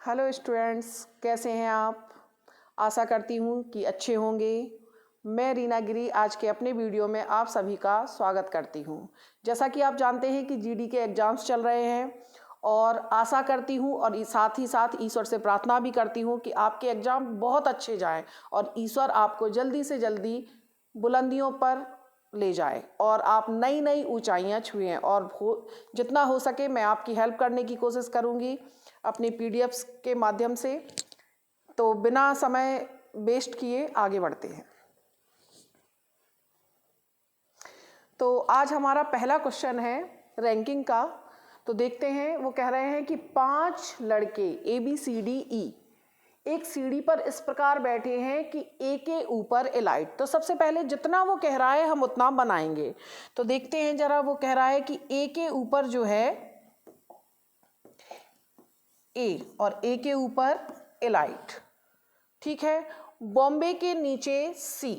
Hello students, कैसे हैं आप। आशा करती हूँ कि अच्छे होंगे। मैं रीना गिरी आज के अपने वीडियो में आप सभी का स्वागत करती हूँ। जैसा कि आप जानते हैं कि जीडी के एग्ज़ाम्स चल रहे हैं और आशा करती हूँ और साथ ही साथ ईश्वर से प्रार्थना भी करती हूँ कि आपके एग्ज़ाम बहुत अच्छे जाएं और ईश्वर आपको जल्दी से जल्दी बुलंदियों पर ले जाए और आप नई नई ऊंचाइयां छुएं। और जितना हो सके मैं आपकी हेल्प करने की कोशिश करूँगी अपनी पीडीएफ्स के माध्यम से। तो बिना समय वेस्ट किए आगे बढ़ते हैं। तो आज हमारा पहला क्वेश्चन है रैंकिंग का। तो देखते हैं, वो कह रहे हैं कि 5 लड़के ABCDE एक सीढ़ी पर इस प्रकार बैठे हैं कि ए के ऊपर एलाइट। तो सबसे पहले जितना वो कह रहा है हम उतना बनाएंगे। तो देखते हैं जरा, वो कह रहा है कि ए के ऊपर जो है ए और ए के ऊपर एलाइट, ठीक है। बॉम्बे के नीचे सी,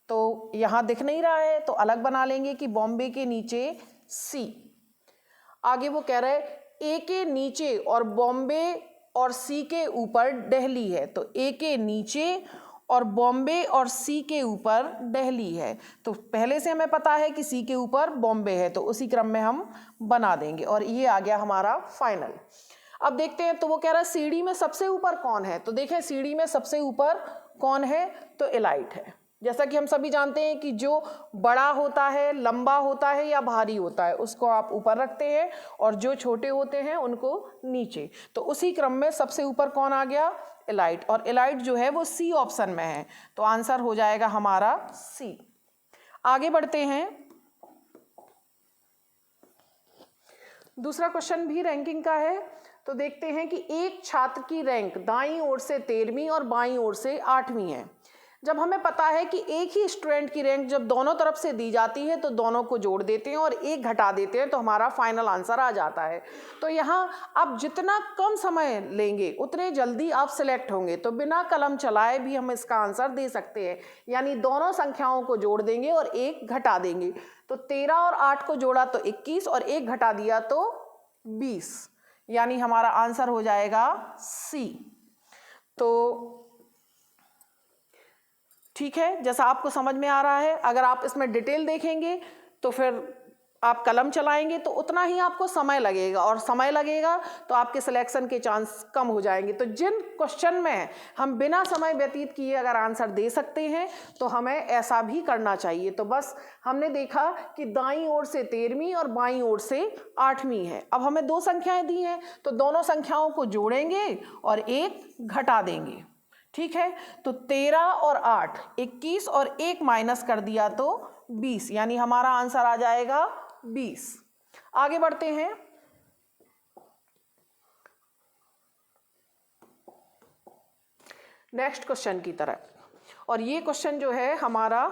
तो यहां दिख नहीं रहा है तो अलग बना लेंगे कि बॉम्बे के नीचे सी। आगे वो कह रहे हैं ए के नीचे और बॉम्बे और सी के ऊपर दिल्ली है। तो ए के नीचे और बॉम्बे और सी के ऊपर दिल्ली है। तो पहले से हमें पता है कि सी के ऊपर बॉम्बे है, तो उसी क्रम में हम बना देंगे और ये आ गया हमारा फाइनल। अब देखते हैं, तो वो कह रहा है सीढ़ी में सबसे ऊपर कौन है। तो देखें सीढ़ी में सबसे ऊपर कौन है, तो एलाइट है। जैसा कि हम सभी जानते हैं कि जो बड़ा होता है, लंबा होता है या भारी होता है, उसको आप ऊपर रखते हैं और जो छोटे होते हैं उनको नीचे। तो उसी क्रम में सबसे ऊपर कौन आ गया, एलाइट। और एलाइट जो है वो सी ऑप्शन में है, तो आंसर हो जाएगा हमारा सी। आगे बढ़ते हैं। दूसरा क्वेश्चन भी रैंकिंग का है। तो देखते हैं कि एक छात्र की रैंक दाईं ओर से 13वीं और बाईं ओर से 8वीं है। जब हमें पता है कि एक ही स्टूडेंट की रैंक जब दोनों तरफ से दी जाती है तो दोनों को जोड़ देते हैं और एक घटा देते हैं, तो हमारा फाइनल आंसर आ जाता है। तो यहाँ आप जितना कम समय लेंगे उतने जल्दी आप सिलेक्ट होंगे। तो बिना कलम चलाए भी हम इसका आंसर दे सकते हैं, यानी दोनों संख्याओं को जोड़ देंगे और एक घटा देंगे। तो 13 और 8 को जोड़ा तो 21 और एक घटा दिया तो 20, यानी हमारा आंसर हो जाएगा सी। तो ठीक है, जैसा आपको समझ में आ रहा है। अगर आप इसमें डिटेल देखेंगे तो फिर आप कलम चलाएंगे तो उतना ही आपको समय लगेगा, और समय लगेगा तो आपके सिलेक्शन के चांस कम हो जाएंगे। तो जिन क्वेश्चन में हम बिना समय व्यतीत किए अगर आंसर दे सकते हैं तो हमें ऐसा भी करना चाहिए। तो बस हमने देखा कि दाईं ओर से 13वीं और बाईं ओर से 8वीं है। अब हमें 2 संख्याएं दी हैं तो दोनों संख्याओं को जोड़ेंगे और एक घटा देंगे, ठीक है। तो 13 और 8, 21 और एक माइनस कर दिया तो 20, यानी हमारा आंसर आ जाएगा 20। आगे बढ़ते हैं। नेक्स्ट क्वेश्चन की तरफ, और ये क्वेश्चन जो है हमारा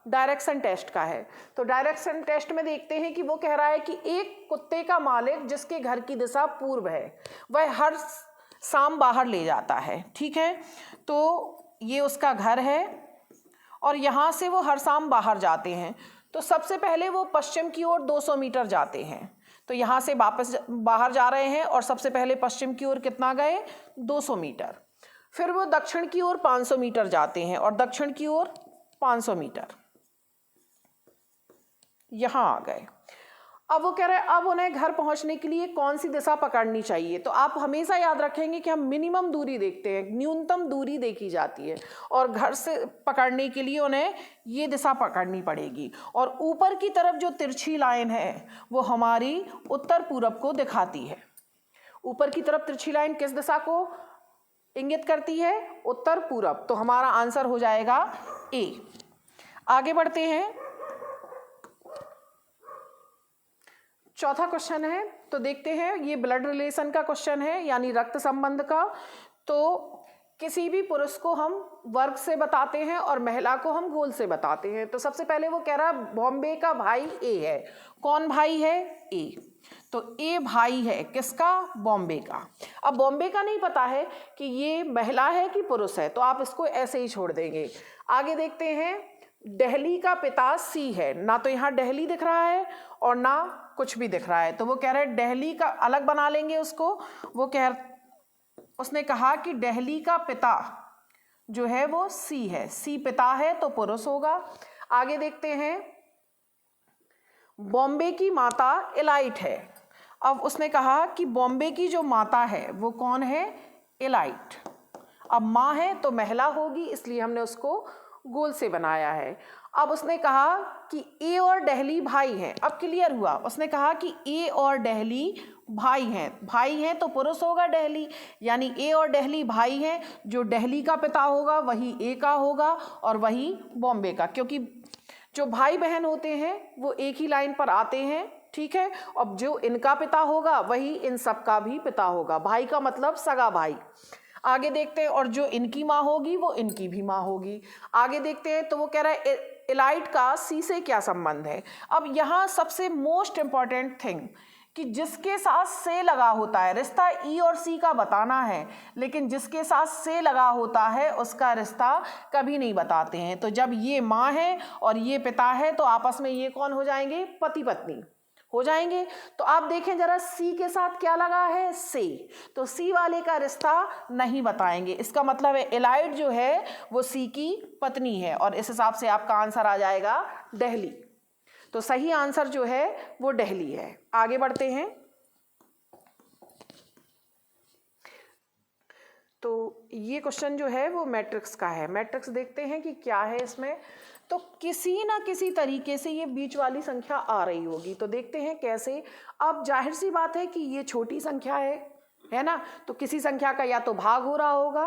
डायरेक्शन टेस्ट का है। तो डायरेक्शन टेस्ट में देखते हैं कि वो कह रहा है कि एक कुत्ते का मालिक जिसके घर की दिशा पूर्व है वह हर शाम बाहर ले जाता है, ठीक है। तो ये उसका घर है और यहाँ से वो हर शाम बाहर जाते हैं। तो सबसे पहले वो पश्चिम की ओर 200 मीटर जाते हैं। तो यहाँ से वापस बाहर जा रहे हैं और सबसे पहले पश्चिम की ओर कितना गए, 200 मीटर। फिर वो दक्षिण की ओर 500 मीटर जाते हैं और दक्षिण की ओर 500 मीटर, यहाँ आ गए। अब वो कह रहे हैं अब उन्हें घर पहुंचने के लिए कौन सी दिशा पकड़नी चाहिए। तो आप हमेशा याद रखेंगे कि हम मिनिमम दूरी देखते हैं, न्यूनतम दूरी देखी जाती है, और घर से पकड़ने के लिए उन्हें ये दिशा पकड़नी पड़ेगी। और ऊपर की तरफ जो तिरछी लाइन है वो हमारी उत्तर पूरब को दिखाती है। ऊपर की तरफ तिरछी लाइन किस दिशा को इंगित करती है, उत्तर पूरब। तो हमारा आंसर हो जाएगा ए। आगे बढ़ते हैं। चौथा क्वेश्चन है। तो देखते हैं, ये ब्लड रिलेशन का क्वेश्चन है, यानी रक्त संबंध का। तो किसी भी पुरुष को हम वर्ग से बताते हैं और महिला को हम गोल से बताते हैं। तो सबसे पहले वो कह रहा है बॉम्बे का भाई ए है। कौन भाई है, ए। तो ए भाई है किसका, बॉम्बे का। अब बॉम्बे का नहीं पता है कि ये महिला है कि पुरुष है, तो आप इसको ऐसे ही छोड़ देंगे। आगे देखते हैं, दिल्ली का पिता सी है। ना तो यहाँ दिल्ली दिख रहा है और ना कुछ भी दिख रहा है, तो वो कह रहे हैं दिल्ली का अलग बना लेंगे उसको। वो कह उसने कहा कि दिल्ली का पिता जो है वो सी है, सी पिता है तो पुरुष होगा। आगे देखते हैं, बॉम्बे की माता एलाइट है। अब उसने कहा कि बॉम्बे की जो माता है वो कौन है, एलाइट। अब माँ है तो महिला होगी, इसलिए हमने उसको गोल से बनाया है। अब उसने कहा कि ए और दिल्ली भाई हैं। अब क्लियर हुआ, उसने कहा कि ए और दिल्ली भाई हैं, भाई हैं तो पुरुष होगा दिल्ली, यानी ए और दिल्ली भाई हैं। जो दिल्ली का पिता होगा वही ए का होगा और वही बॉम्बे का, क्योंकि जो भाई बहन होते हैं वो एक ही लाइन पर आते हैं, ठीक है। अब जो इनका पिता होगा वही इन सब का भी पिता होगा, भाई का मतलब सगा भाई। आगे देखते हैं, और जो इनकी माँ होगी वो इनकी भी माँ होगी। आगे देखते हैं, तो वो कह रहा है एलाइट का सी से क्या संबंध है। अब यहाँ सबसे मोस्ट इंपॉर्टेंट थिंग कि जिसके साथ से लगा होता है, रिश्ता ई और सी का बताना है, लेकिन जिसके साथ से लगा होता है उसका रिश्ता कभी नहीं बताते हैं। तो जब ये माँ है और ये पिता है तो आपस में ये कौन हो जाएंगे, पति पत्नी हो जाएंगे। तो आप देखें जरा, सी के साथ क्या लगा है, से, तो सी वाले का रिश्ता नहीं बताएंगे। इसका मतलब है एलाइट जो है वो सी की पत्नी है, और इस हिसाब से आपका आंसर आ जाएगा दिल्ली। तो सही आंसर जो है वो दिल्ली है। आगे बढ़ते हैं, तो ये क्वेश्चन जो है वो मैट्रिक्स का है। मैट्रिक्स देखते हैं कि क्या है इसमें। तो किसी ना किसी तरीके से ये बीच वाली संख्या आ रही होगी, तो देखते हैं कैसे। अब जाहिर सी बात है कि ये छोटी संख्या है ना, तो किसी संख्या का या तो भाग हो रहा होगा।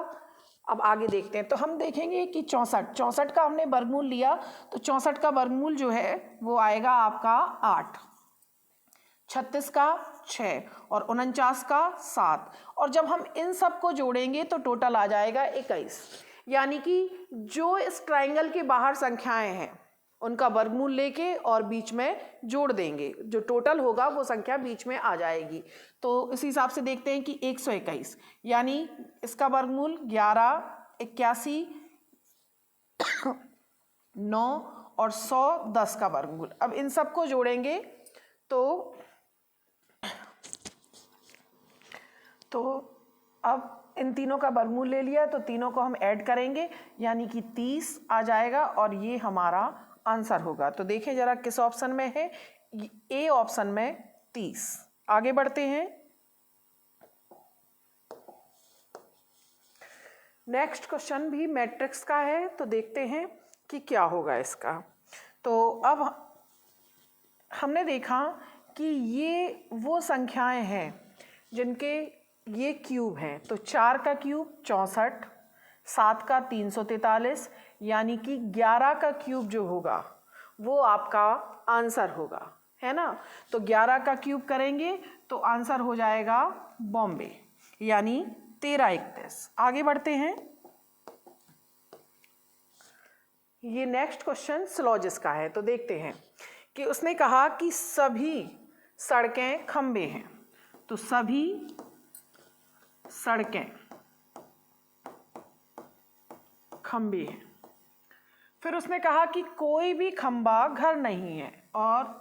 अब आगे देखते हैं, तो हम देखेंगे कि 64 का हमने वर्गमूल लिया, तो 64 का वर्गमूल जो है वो आएगा आपका 8, 36 का 6 और 49 का 7, और जब हम इन सब को जोड़ेंगे तो टोटल आ जाएगा 21। यानी कि जो इस ट्राइंगल के बाहर संख्याएं हैं उनका वर्गमूल लेके और बीच में जोड़ देंगे, जो टोटल होगा वो संख्या बीच में आ जाएगी। तो इस हिसाब से देखते हैं कि 121, यानी इसका वर्गमूल 11, 81, 9 और 100, 10 का वर्गमूल। अब इन सब को जोड़ेंगे तो अब इन तीनों का वर्गमूल ले लिया, तो तीनों को हम ऐड करेंगे, यानी कि 30 आ जाएगा, और ये हमारा आंसर होगा। तो देखिए जरा किस ऑप्शन में है, ए ऑप्शन में 30। आगे बढ़ते हैं, नेक्स्ट क्वेश्चन भी मैट्रिक्स का है, तो देखते हैं कि क्या होगा इसका। तो अब हमने देखा कि ये वो संख्याएं हैं जिनके ये क्यूब हैं, तो 4 का क्यूब 64, 7 का 343, यानी कि 11 का क्यूब जो होगा वो आपका आंसर होगा, है ना। तो 11 का क्यूब करेंगे तो आंसर हो जाएगा बॉम्बे, यानी 1331। आगे बढ़ते हैं, ये नेक्स्ट क्वेश्चन सिलॉजिस का है। तो देखते हैं कि उसने कहा कि सभी सड़कें खंबे हैं, तो सभी सड़कें खंबे हैं। फिर उसने कहा कि कोई भी खंबा घर नहीं है, और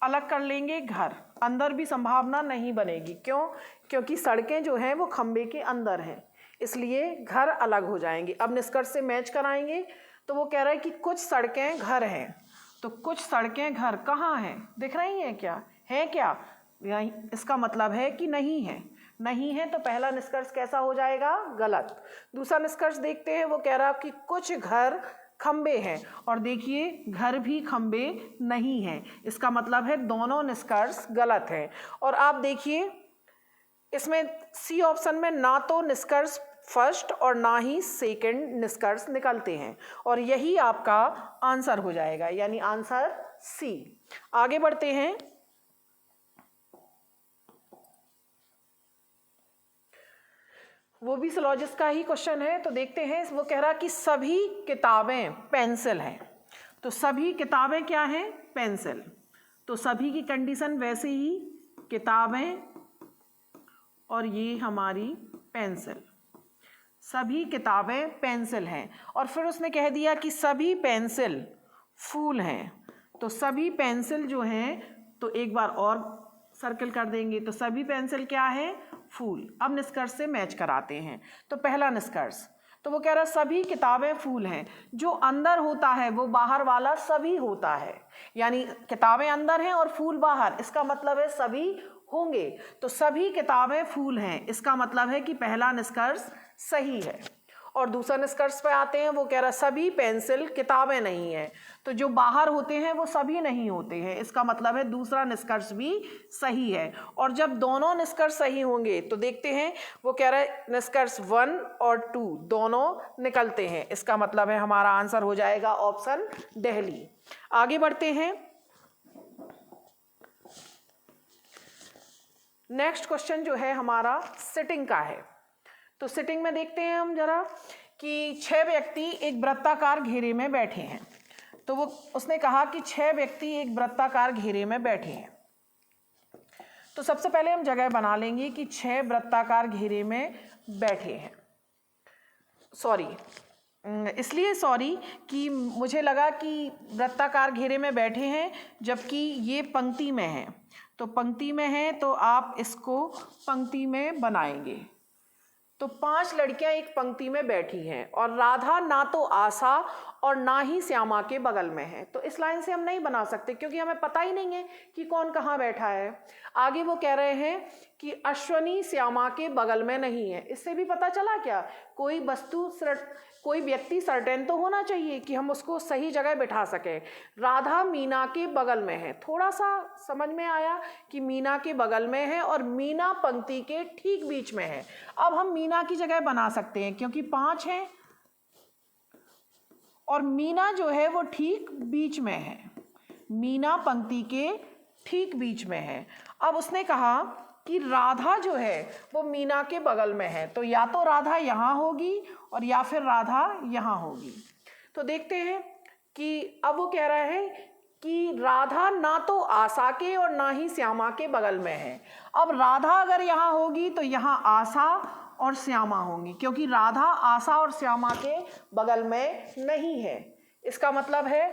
अलग कर लेंगे घर, अंदर भी संभावना नहीं बनेगी। क्यों? क्योंकि सड़कें जो हैं वो खंबे के अंदर हैं, इसलिए घर अलग हो जाएंगे। अब निष्कर्ष से मैच कराएंगे, तो वो कह रहा है कि कुछ सड़कें घर हैं, तो कुछ सड़कें घर कहाँ हैं, दिख रही हैं क्या, है क्या? इसका मतलब है कि नहीं है, नहीं है, तो पहला निष्कर्ष कैसा हो जाएगा, गलत। दूसरा निष्कर्ष देखते हैं, वो कह रहा है कि कुछ घर खंबे हैं, और देखिए घर भी खंबे नहीं हैं, इसका मतलब है दोनों निष्कर्ष गलत हैं। और आप देखिए इसमें सी ऑप्शन में ना तो निष्कर्ष फर्स्ट और ना ही सेकंड निष्कर्ष निकलते हैं, और यही आपका आंसर हो जाएगा, यानी आंसर सी। आगे बढ़ते हैं, वो भी सिलॉजिस का ही क्वेश्चन है, तो देखते हैं। वो कह रहा कि सभी किताबें पेंसिल हैं, तो सभी किताबें क्या हैं, पेंसिल। तो सभी की कंडीशन वैसे ही, किताबें और ये हमारी पेंसिल, सभी किताबें पेंसिल हैं। और फिर उसने कह दिया कि सभी पेंसिल फूल हैं, तो सभी पेंसिल जो हैं, तो एक बार और सर्कल कर देंगे, तो सभी पेंसिल क्या है, फूल। अब निष्कर्ष से मैच कराते हैं। तो पहला निष्कर्ष, तो वो कह रहा है सभी किताबें फूल हैं। जो अंदर होता है वो बाहर वाला सभी होता है, यानी किताबें अंदर हैं और फूल बाहर, इसका मतलब है सभी होंगे। तो सभी किताबें फूल हैं, इसका मतलब है कि पहला निष्कर्ष सही है। और दूसरा निष्कर्ष पे आते हैं, वो कह रहा है सभी पेंसिल किताबें नहीं हैं। तो जो बाहर होते हैं वो सभी नहीं होते हैं, इसका मतलब है दूसरा निष्कर्ष भी सही है। और जब दोनों निष्कर्ष सही होंगे तो देखते हैं, वो कह रहा है निष्कर्ष 1 और 2 दोनों निकलते हैं, इसका मतलब है हमारा आंसर हो जाएगा ऑप्शन दिल्ली। आगे बढ़ते हैं। नेक्स्ट क्वेश्चन जो है हमारा सिटिंग का है। तो सिटिंग में देखते हैं हम जरा कि 6 व्यक्ति एक वृत्ताकार घेरे में बैठे हैं। तो वो उसने कहा कि 6 व्यक्ति एक वृत्ताकार घेरे में बैठे हैं। तो सबसे पहले हम जगह बना लेंगे कि 6 वृत्ताकार घेरे में बैठे हैं। इसलिए कि मुझे लगा कि वृत्ताकार घेरे में बैठे हैं, जबकि ये पंक्ति में है। तो पंक्ति में है तो आप इसको पंक्ति में बनाएंगे। तो 5 लड़कियां एक पंक्ति में बैठी हैं और राधा ना तो आशा और ना ही श्यामा के बगल में है। तो इस लाइन से हम नहीं बना सकते क्योंकि हमें पता ही नहीं है कि कौन कहाँ बैठा है। आगे वो कह रहे हैं कि अश्वनी श्यामा के बगल में नहीं है। इससे भी पता चला क्या, कोई व्यक्ति सर्टेन तो होना चाहिए कि हम उसको सही जगह बिठा सकें। राधा मीना के बगल में है, थोड़ा सा समझ में आया कि मीना के बगल में है और मीना पंक्ति के ठीक बीच में है। अब हम मीना की जगह बना सकते हैं क्योंकि 5 हैं और मीना जो है वो ठीक बीच में है, मीना पंक्ति के ठीक बीच में है। अब उसने कहा कि राधा जो है वो मीना के बगल में है, तो या तो राधा यहाँ होगी और या फिर राधा यहाँ होगी। तो देखते हैं कि अब वो कह रहा है कि राधा ना तो आशा के और ना ही श्यामा के बगल में है। अब राधा अगर यहाँ होगी तो यहाँ आशा और श्यामा होंगी, क्योंकि राधा आशा और श्यामा के बगल में नहीं है। इसका मतलब है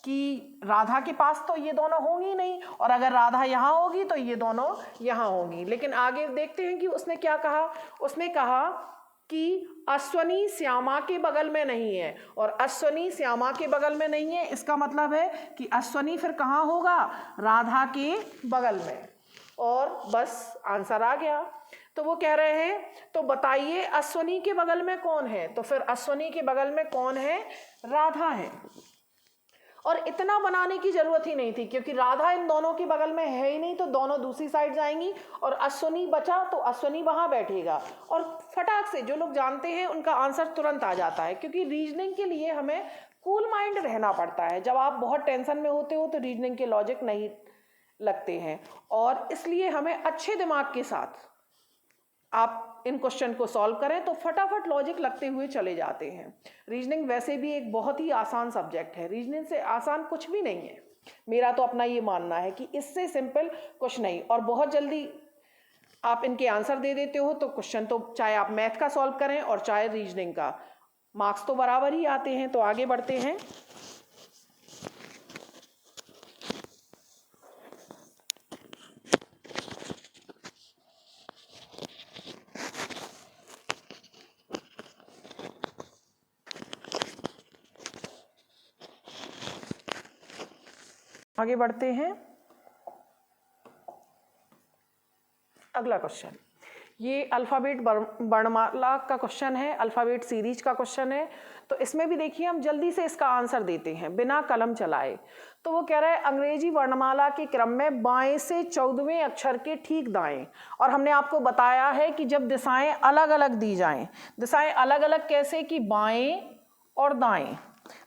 कि राधा के पास तो ये दोनों होंगी नहीं, और अगर राधा यहाँ होगी तो ये दोनों यहाँ होंगी। लेकिन आगे देखते हैं कि उसने क्या कहा। उसने कहा कि अश्वनी श्यामा के बगल में नहीं है, और अश्वनी श्यामा के बगल में नहीं है, इसका मतलब है कि अश्वनी फिर कहाँ होगा, राधा के बगल में। और बस आंसर आ गया। तो वो कह रहे हैं तो बताइए अश्वनी के बगल में कौन है। तो फिर अश्वनी के बगल में कौन है, राधा है। और इतना बनाने की जरूरत ही नहीं थी क्योंकि राधा इन दोनों के बगल में है ही नहीं, तो दोनों दूसरी साइड जाएंगी और अश्वनी बचा तो अश्वनी वहां बैठेगा। और फटाक से जो लोग जानते हैं उनका आंसर तुरंत आ जाता है, क्योंकि रीजनिंग के लिए हमें कूल माइंड रहना पड़ता है। जब आप बहुत टेंशन में होते हो तो रीजनिंग के लॉजिक नहीं लगते हैं, और इसलिए हमें अच्छे दिमाग के साथ आप इन क्वेश्चन को सॉल्व करें तो फटाफट लॉजिक लगते हुए चले जाते हैं। रीजनिंग वैसे भी एक बहुत ही आसान सब्जेक्ट है, रीजनिंग से आसान कुछ भी नहीं है। मेरा तो अपना ये मानना है कि इससे सिंपल कुछ नहीं, और बहुत जल्दी आप इनके आंसर दे देते हो। तो क्वेश्चन तो चाहे आप मैथ का सॉल्व करें और चाहे रीजनिंग का, मार्क्स तो बराबर ही आते हैं। तो आगे बढ़ते हैं। आगे बढ़ते हैं। अगला क्वेश्चन, ये अल्फ़ाबेट वर्णमाला का क्वेश्चन है, अल्फ़ाबेट सीरीज का क्वेश्चन है। तो इसमें भी देखिए हम जल्दी से इसका आंसर देते हैं बिना कलम चलाए। तो वो कह रहा है अंग्रेजी वर्णमाला के क्रम में बाएं से 14वें अक्षर के ठीक दाएं। और हमने आपको बताया है कि जब दिशाएं अलग अलग दी जाएं, दिशाएं अलग अलग कैसे, कि बाएं और दाएं,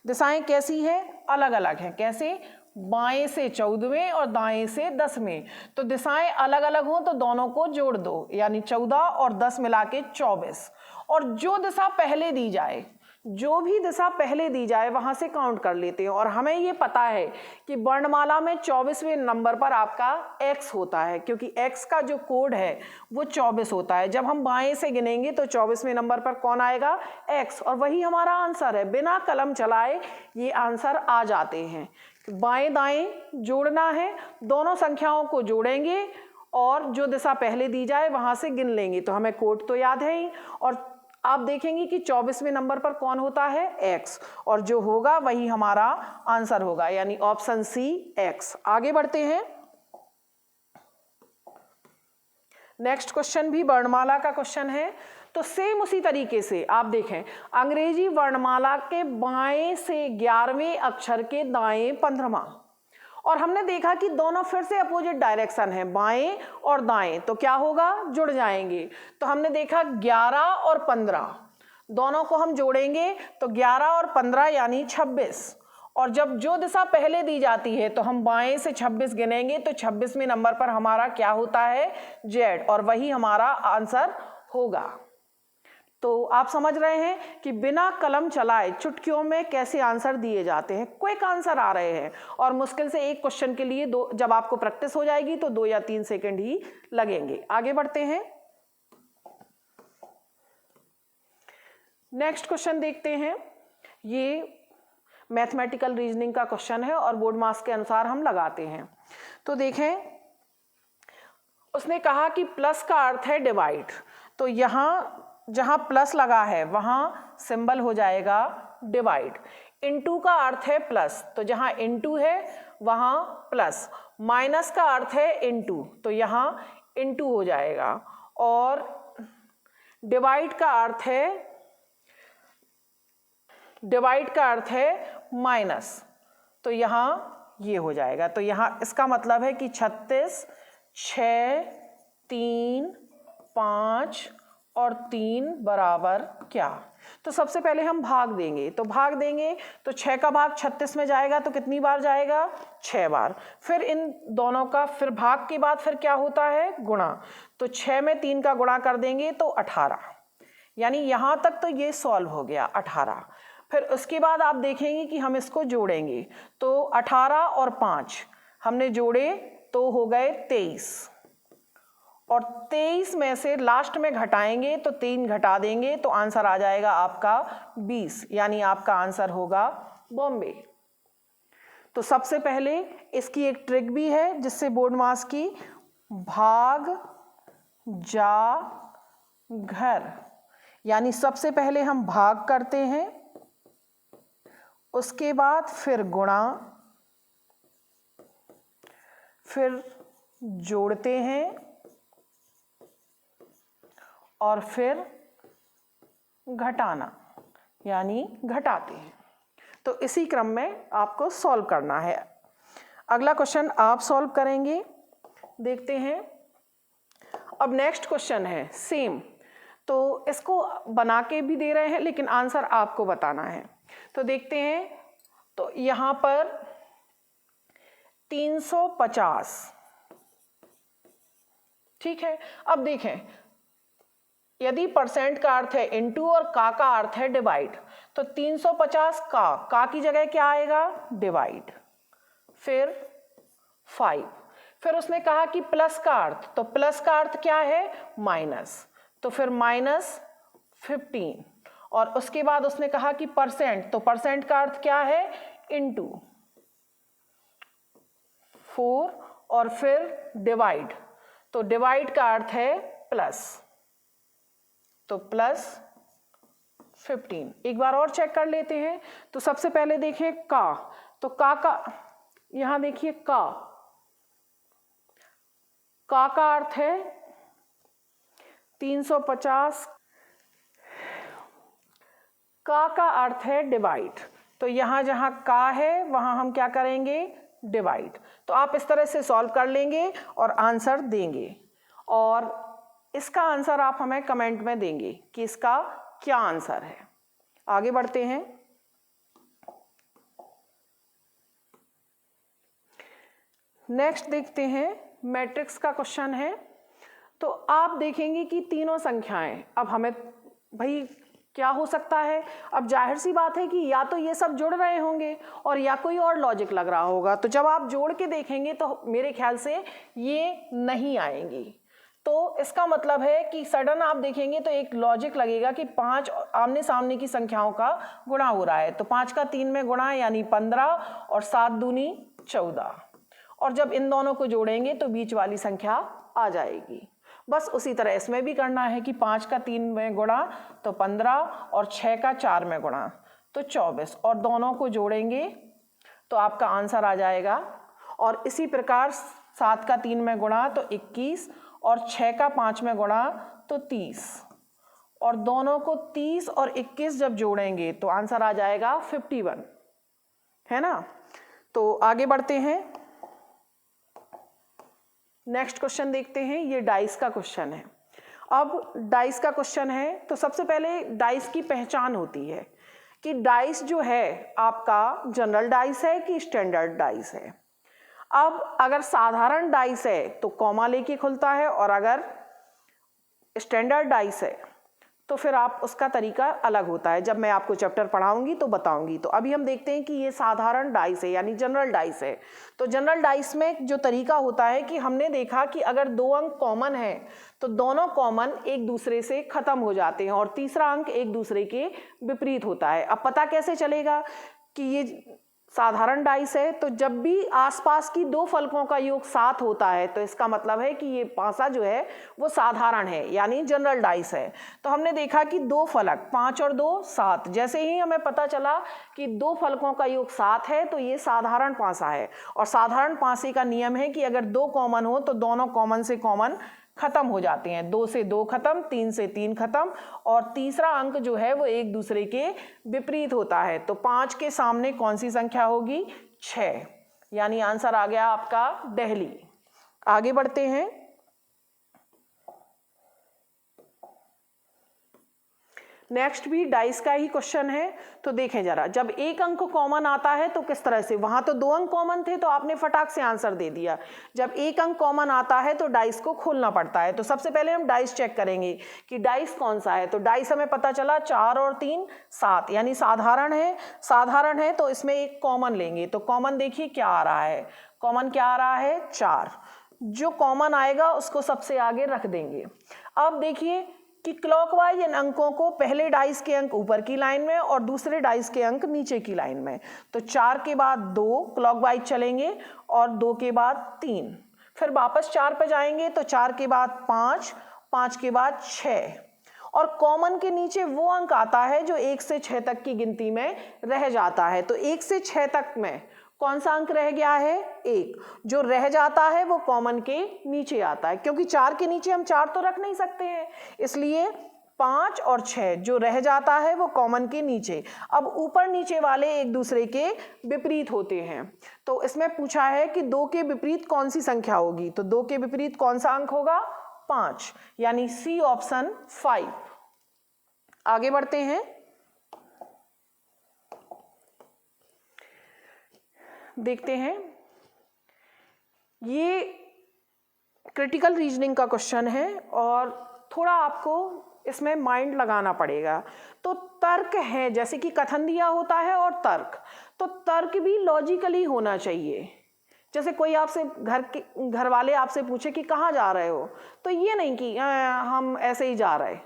दिशाएं कैसी हैं, अलग अलग हैं। कैसे, बाएं से 14वें और दाएं से 10वें। तो दिशाएं अलग अलग हों तो दोनों को जोड़ दो, यानी 14 और 10 मिला के 24। और जो दिशा पहले दी जाए, जो भी दिशा पहले दी जाए वहां से काउंट कर लेते हैं। और हमें ये पता है कि वर्णमाला में 24वें नंबर पर आपका x होता है, क्योंकि x का जो कोड है वो 24 होता है। जब हम बाएं से गिनेंगे तो 24वें नंबर पर कौन आएगा, x, और वही हमारा आंसर है। बिना कलम चलाए ये आंसर आ जाते हैं। बाएं दाएं जोड़ना है, दोनों संख्याओं को जोड़ेंगे और जो दिशा पहले दी जाए वहां से गिन लेंगे। तो हमें कोड तो याद है ही, और आप देखेंगे कि 24वें नंबर पर कौन होता है, x, और जो होगा वही हमारा आंसर होगा, यानी ऑप्शन सी x। आगे बढ़ते हैं। नेक्स्ट क्वेश्चन भी वर्णमाला का क्वेश्चन है। तो सेम उसी तरीके से आप देखें, अंग्रेजी वर्णमाला के बाएं से 11वें अक्षर के दाएं 15वां, और हमने देखा कि दोनों फिर से अपोजिट डायरेक्शन है, बाएं और दाएं, तो क्या होगा, जुड़ जाएंगे। तो हमने देखा 11 और 15 दोनों को हम जोड़ेंगे तो 11 और 15 यानी 26, और जब जो दिशा पहले दी जाती है तो हम बाएं से 26 गिनेंगे, तो 26वें नंबर पर हमारा क्या होता है, Z, और वही हमारा आंसर होगा। तो आप समझ रहे हैं कि बिना कलम चलाए चुटकियों में कैसे आंसर दिए जाते हैं, क्विक आंसर आ रहे हैं, और मुश्किल से एक क्वेश्चन के लिए जब आपको प्रैक्टिस हो जाएगी तो 2 या 3 सेकंड ही लगेंगे। आगे बढ़ते हैं। नेक्स्ट क्वेश्चन देखते हैं। ये मैथमेटिकल रीजनिंग का क्वेश्चन है और बोर्ड मार्क्स के अनुसार हम लगाते हैं। तो देखें, उसने कहा कि प्लस का अर्थ है डिवाइड, तो यहाँ जहां प्लस लगा है वहां सिंबल हो जाएगा डिवाइड। इनटू का अर्थ है प्लस, तो जहां इनटू है वहां प्लस। माइनस का अर्थ है इनटू, तो यहां इनटू हो जाएगा। और डिवाइड का अर्थ है माइनस, तो यहां ये हो जाएगा। तो यहां इसका मतलब है कि 36, 6, 3, 5 और 3 बराबर क्या। तो सबसे पहले हम भाग देंगे, तो भाग देंगे तो 6 का भाग 36 में जाएगा, तो कितनी बार जाएगा, 6 बार। फिर इन दोनों का फिर भाग के बाद फिर क्या होता है, गुणा, तो 6 में 3 का गुणा कर देंगे तो 18, यानी यहाँ तक तो ये सॉल्व हो गया 18। फिर उसके बाद आप देखेंगे कि हम इसको जोड़ेंगे, तो 18 और 5 हमने जोड़े तो हो गए 23, और 23 में से लास्ट में घटाएंगे तो 3 घटा देंगे तो आंसर आ जाएगा आपका 20, यानी आपका आंसर होगा बॉम्बे। तो सबसे पहले इसकी एक ट्रिक भी है जिससे बोर्ड मार्क्स की, भाग जा घर, यानी सबसे पहले हम भाग करते हैं, उसके बाद फिर गुणा, फिर जोड़ते हैं और फिर घटाना, यानी घटाते हैं। तो इसी क्रम में आपको सॉल्व करना है। अगला क्वेश्चन आप सॉल्व करेंगे, देखते हैं। अब नेक्स्ट क्वेश्चन है सेम, तो इसको बना के भी दे रहे हैं लेकिन आंसर आपको बताना है। तो देखते हैं, तो यहां पर 350, ठीक है। अब देखें, यदि परसेंट का अर्थ है इनटू और का अर्थ है डिवाइड, तो 350 का की जगह क्या आएगा, डिवाइड, फिर 5। फिर उसने कहा कि प्लस का अर्थ, तो प्लस का अर्थ क्या है, माइनस, तो फिर -15। और उसके बाद उसने कहा कि परसेंट, तो परसेंट का अर्थ क्या है, इनटू 4, और फिर डिवाइड, तो डिवाइड का अर्थ है प्लस, तो +15। एक बार और चेक कर लेते हैं। तो सबसे पहले देखें का, तो का यहां देखिए का अर्थ है 350, का अर्थ है डिवाइड, तो यहां जहां का है वहां हम क्या करेंगे, डिवाइड। तो आप इस तरह से सॉल्व कर लेंगे और आंसर देंगे, और इसका आंसर आप हमें कमेंट में देंगे कि इसका क्या आंसर है। आगे बढ़ते हैं। नेक्स्ट देखते हैं, मैट्रिक्स का क्वेश्चन है। तो आप देखेंगे कि तीनों संख्याएं, अब हमें भाई क्या हो सकता है, अब जाहिर सी बात है कि या तो ये सब जुड़ रहे होंगे और या कोई और लॉजिक लग रहा होगा। तो जब आप जोड़ के देखेंगे तो मेरे ख्याल से ये नहीं आएंगी। तो इसका मतलब है कि सडन आप देखेंगे तो एक लॉजिक लगेगा कि 5 आमने सामने की संख्याओं का गुणा हो रहा है, तो 5 का 3 में गुणा यानी 15 और 7 दूनी 14, और जब इन दोनों को जोड़ेंगे तो बीच वाली संख्या आ जाएगी। बस उसी तरह इसमें भी करना है कि 5 का 3 में गुणा तो 15 और 6 का 4 में गुणा तो 24 और दोनों को जोड़ेंगे तो आपका आंसर आ जाएगा। और इसी प्रकार 7 का 3 में गुणा तो 21 और 6 का 5 में गुणा तो 30 और दोनों को 30 और 21 जब जोड़ेंगे तो आंसर आ जाएगा 51, है ना। तो आगे बढ़ते हैं, नेक्स्ट क्वेश्चन देखते हैं। ये डाइस का क्वेश्चन है। अब डाइस का क्वेश्चन है तो सबसे पहले डाइस की पहचान होती है कि डाइस जो है आपका जनरल डाइस है कि स्टैंडर्ड डाइस है। अब अगर साधारण डाइस है तो कॉमा लेके खुलता है और अगर स्टैंडर्ड डाइस है तो फिर आप उसका तरीका अलग होता है। जब मैं आपको चैप्टर पढ़ाऊंगी तो बताऊंगी। तो अभी हम देखते हैं कि ये साधारण डाइस है यानी जनरल डाइस है। तो जनरल डाइस में जो तरीका होता है कि हमने देखा कि अगर 2 अंक कॉमन है तो दोनों कॉमन एक दूसरे से खत्म हो जाते हैं और तीसरा अंक एक दूसरे के विपरीत होता है। अब पता कैसे चलेगा कि ये साधारण डाइस है? तो जब भी आसपास की 2 फलकों का योग 7 होता है तो इसका मतलब है कि ये पासा जो है वो साधारण है यानी जनरल डाइस है। तो हमने देखा कि 2 फलक 5 और 2 7, जैसे ही हमें पता चला कि 2 फलकों का योग 7 है तो ये साधारण पासा है। और साधारण पासे का नियम है कि अगर 2 कॉमन हो तो दोनों कॉमन से कॉमन खत्म हो जाते हैं। 2 से 2 खत्म, 3 से 3 खत्म और तीसरा अंक जो है वो एक दूसरे के विपरीत होता है। तो 5 के सामने कौन सी संख्या होगी? 6, यानी आंसर आ गया आपका दिल्ली। आगे बढ़ते हैं, नेक्स्ट भी डाइस का ही क्वेश्चन है। तो देखें जरा, जब एक अंक कॉमन आता है तो किस तरह से, वहां तो 2 अंक कॉमन थे तो आपने फटाक से आंसर दे दिया। जब एक अंक कॉमन आता है तो डाइस को खोलना पड़ता है। तो सबसे पहले हम डाइस चेक करेंगे कि डाइस कौन सा है। तो डाइस हमें पता चला 4 और 3 7 यानी साधारण है। साधारण है तो इसमें एक कॉमन लेंगे। तो कॉमन देखिए क्या आ रहा है, कॉमन क्या आ रहा है? 4। जो कॉमन आएगा उसको सबसे आगे रख देंगे। अब देखिए कि क्लॉकवाइज इन अंकों को पहले डाइस के अंक ऊपर की लाइन में और दूसरे डाइस के अंक नीचे की लाइन में। तो 4 के बाद 2 क्लॉकवाइज चलेंगे और 2 के बाद 3, फिर वापस 4 पे जाएंगे तो 4 के बाद 5, 5 के बाद 6 और कॉमन के नीचे वो अंक आता है जो 1 से 6 तक की गिनती में रह जाता है। तो 1 से 6 तक में कौन सा अंक रह गया है? 1। जो रह जाता है वो कॉमन के नीचे आता है, क्योंकि 4 के नीचे हम 4 तो रख नहीं सकते हैं, इसलिए 5 और 6 जो रह जाता है वो कॉमन के नीचे। अब ऊपर नीचे वाले एक दूसरे के विपरीत होते हैं। तो इसमें पूछा है कि 2 के विपरीत कौन सी संख्या होगी। तो 2 के विपरीत कौन सा अंक होगा? 5, यानी सी ऑप्शन 5। आगे बढ़ते हैं, देखते हैं। ये क्रिटिकल रीजनिंग का क्वेश्चन है और थोड़ा आपको इसमें माइंड लगाना पड़ेगा। तो तर्क है, जैसे कि कथन दिया होता है और तर्क, तो तर्क भी लॉजिकली होना चाहिए। जैसे कोई आपसे घर वाले आपसे पूछे कि कहाँ जा रहे हो, तो ये नहीं कि हम ऐसे ही जा रहे।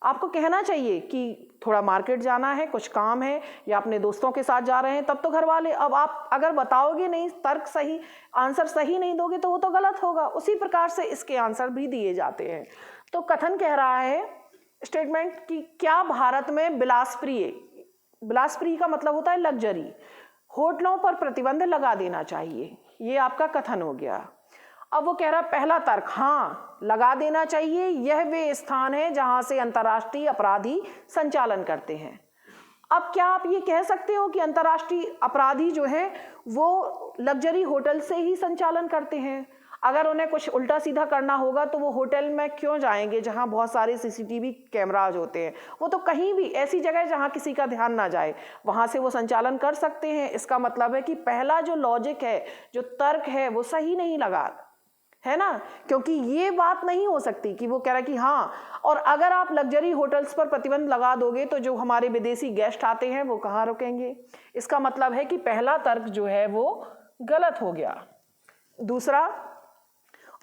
आपको कहना चाहिए कि थोड़ा मार्केट जाना है, कुछ काम है, या अपने दोस्तों के साथ जा रहे हैं, तब तो घर वाले। अब आप अगर बताओगे नहीं, तर्क सही, आंसर सही नहीं दोगे तो वो तो गलत होगा। उसी प्रकार से इसके आंसर भी दिए जाते हैं। तो कथन कह रहा है, स्टेटमेंट कि क्या भारत में बिलासप्रिय, बिलासप्रिय का मतलब होता है लग्जरी, होटलों पर प्रतिबंध लगा देना चाहिए। ये आपका कथन हो गया। अब वो कह रहा पहला तर्क, हाँ लगा देना चाहिए, यह वे स्थान है जहां से अंतर्राष्ट्रीय अपराधी संचालन करते हैं। अब क्या आप ये कह सकते हो कि अंतर्राष्ट्रीय अपराधी जो है वो लग्जरी होटल से ही संचालन करते हैं? अगर उन्हें कुछ उल्टा सीधा करना होगा तो वो होटल में क्यों जाएंगे जहां बहुत सारे सीसीटीवी कैमराज होते हैं? वो तो कहीं भी ऐसी जगह जहां किसी का ध्यान ना जाए वहां से वो संचालन कर सकते हैं। इसका मतलब है कि पहला जो लॉजिक है, जो तर्क है, वो सही नहीं लगा, है ना, क्योंकि ये बात नहीं हो सकती कि वो कह रहा है कि हाँ, और अगर आप लग्जरी होटल्स पर प्रतिबंध लगा दोगे तो जो हमारे विदेशी गेस्ट आते हैं वो कहाँ रुकेंगे? इसका मतलब है कि पहला तर्क जो है वो गलत हो गया। दूसरा,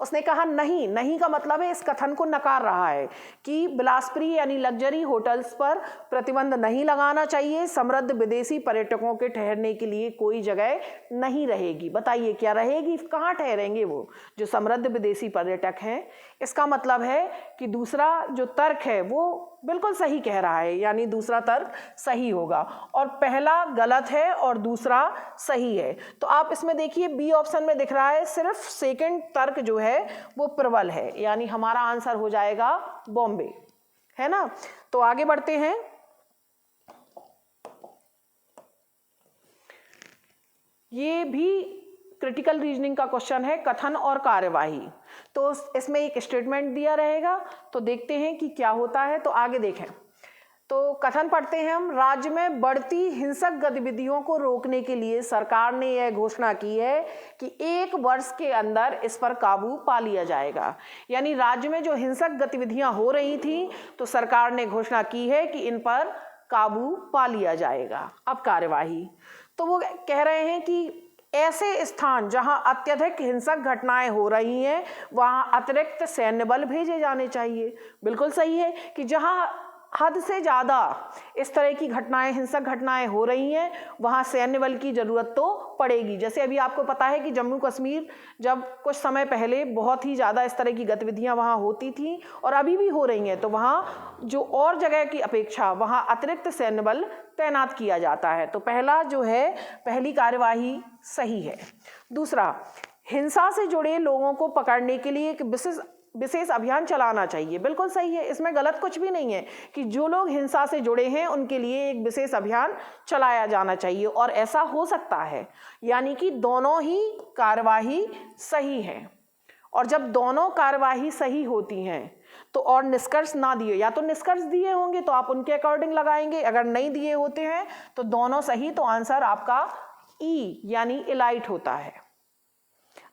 उसने कहा नहीं। नहीं का मतलब है इस कथन को नकार रहा है कि बिलासपुरी यानी लग्जरी होटल्स पर प्रतिबंध नहीं लगाना चाहिए, समृद्ध विदेशी पर्यटकों के ठहरने के लिए कोई जगह नहीं रहेगी। बताइए क्या रहेगी, कहाँ ठहरेंगे वो जो समृद्ध विदेशी पर्यटक हैं। इसका मतलब है कि दूसरा जो तर्क है वो बिल्कुल सही कह रहा है, यानी दूसरा तर्क सही होगा और पहला गलत है और दूसरा सही है। तो आप इसमें देखिए बी ऑप्शन में दिख रहा है सिर्फ सेकंड तर्क जो है वो प्रबल है, यानी हमारा आंसर हो जाएगा बॉम्बे, है ना। तो आगे बढ़ते हैं। ये भी क्रिटिकल रीजनिंग का क्वेश्चन है, कथन और कार्यवाही। तो इसमें एक स्टेटमेंट दिया रहेगा, तो देखते हैं कि क्या होता है। तो आगे देखें, तो कथन पढ़ते हैं हम। राज्य में बढ़ती हिंसक गतिविधियों को रोकने के लिए सरकार ने यह घोषणा की है कि 1 वर्ष के अंदर इस पर काबू पा लिया जाएगा। यानी राज्य में जो हिंसक गतिविधियां हो रही थी तो सरकार ने घोषणा की है कि इन पर काबू पा लिया जाएगा। अब कार्यवाही, तो वो कह रहे हैं कि ऐसे स्थान जहां अत्यधिक हिंसक घटनाएं हो रही हैं वहां अतिरिक्त सैन्य बल भेजे जाने चाहिए। बिल्कुल सही है कि जहां हद से ज़्यादा इस तरह की घटनाएं, हिंसक घटनाएं हो रही हैं वहाँ सैन्य बल की ज़रूरत तो पड़ेगी। जैसे अभी आपको पता है कि जम्मू कश्मीर जब कुछ समय पहले बहुत ही ज़्यादा इस तरह की गतिविधियां वहाँ होती थीं और अभी भी हो रही हैं, तो वहाँ जो और जगह की अपेक्षा वहाँ अतिरिक्त सैन्य बल तैनात किया जाता है। तो पहला जो है, पहली कार्यवाही सही है। दूसरा, हिंसा से जुड़े लोगों को पकड़ने के लिए एक विशेष अभियान चलाना चाहिए। बिल्कुल सही है, इसमें गलत कुछ भी नहीं है कि जो लोग हिंसा से जुड़े हैं उनके लिए एक विशेष अभियान चलाया जाना चाहिए और ऐसा हो सकता है। यानी कि दोनों ही कार्यवाही सही है और जब दोनों कार्यवाही सही होती हैं तो और निष्कर्ष ना दिए, या तो निष्कर्ष दिए होंगे तो आप उनके अकॉर्डिंग लगाएंगे, अगर नहीं दिए होते हैं तो दोनों सही, तो आंसर आपका ई यानी इलाइट होता है।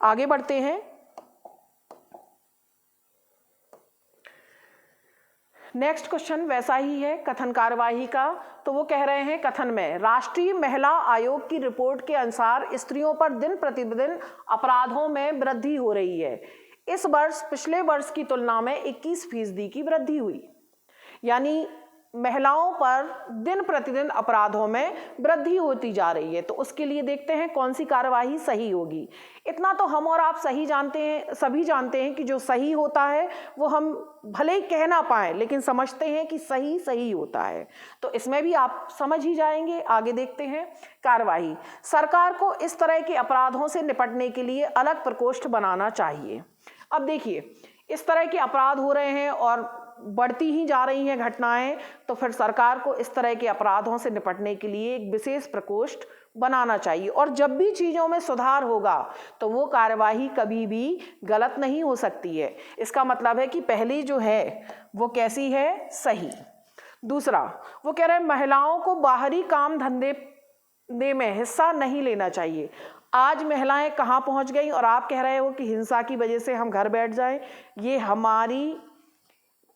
आगे बढ़ते हैं। नेक्स्ट क्वेश्चन वैसा ही है, कथन कार्यवाही का। तो वो कह रहे हैं कथन में राष्ट्रीय महिला आयोग की रिपोर्ट के अनुसार स्त्रियों पर दिन प्रतिदिन अपराधों में वृद्धि हो रही है। इस वर्ष पिछले वर्ष की तुलना में 21% की वृद्धि हुई। यानी महिलाओं पर दिन प्रतिदिन अपराधों में वृद्धि होती जा रही है। तो उसके लिए देखते हैं कौन सी कार्यवाही सही होगी। इतना तो हम और आप सही जानते हैं, सभी जानते हैं कि जो सही होता है वो हम भले ही कह ना पाए लेकिन समझते हैं कि सही सही होता है। तो इसमें भी आप समझ ही जाएंगे। आगे देखते हैं कार्यवाही। सरकार को इस तरह के अपराधों से निपटने के लिए अलग प्रकोष्ठ बनाना चाहिए। अब देखिए, इस तरह के अपराध हो रहे हैं और बढ़ती ही जा रही हैं घटनाएं, तो फिर सरकार को इस तरह के अपराधों से निपटने के लिए एक विशेष प्रकोष्ठ बनाना चाहिए। और जब भी चीज़ों में सुधार होगा तो वो कार्यवाही कभी भी गलत नहीं हो सकती है। इसका मतलब है कि पहली जो है वो कैसी है, सही। दूसरा, वो कह रहे हैं महिलाओं को बाहरी काम धंधे में हिस्सा नहीं लेना चाहिए। आज महिलाएं कहाँ पहुँच गई और आप कह रहे हो कि हिंसा की वजह से हम घर बैठ जाएं। ये हमारी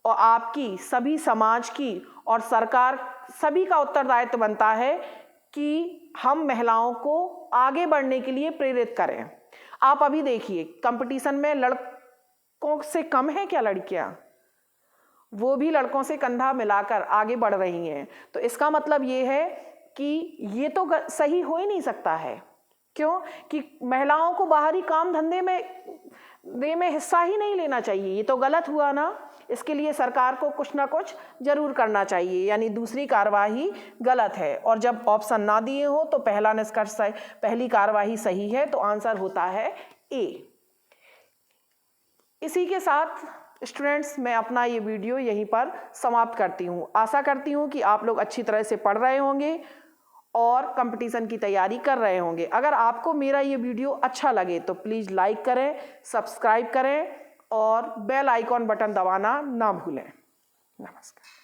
और आपकी, सभी समाज की और सरकार सभी का उत्तरदायित्व बनता है कि हम महिलाओं को आगे बढ़ने के लिए प्रेरित करें। आप अभी देखिए कंपटीशन में लड़कों से कम है क्या लड़कियां? वो भी लड़कों से कंधा मिलाकर आगे बढ़ रही हैं। तो इसका मतलब ये है कि ये तो सही हो ही नहीं सकता है। क्यों? कि महिलाओं को बाहरी काम धंधे में हिस्सा ही नहीं लेना चाहिए। ये तो गलत हुआ ना। इसके लिए सरकार को कुछ ना कुछ जरूर करना चाहिए। यानी दूसरी कार्यवाही गलत है। और जब ऑप्शन ना दिए हो तो पहला निष्कर्ष, पहली कार्यवाही सही है, तो आंसर होता है ए। इसी के साथ स्टूडेंट्स मैं अपना ये वीडियो यहीं पर समाप्त करती हूँ। आशा करती हूँ कि आप लोग अच्छी तरह से पढ़ रहे होंगे और कंपटीशन की तैयारी कर रहे होंगे। अगर आपको मेरा ये वीडियो अच्छा लगे तो प्लीज़ लाइक करें, सब्सक्राइब करें और बेल आइकॉन बटन दबाना ना भूलें। नमस्कार।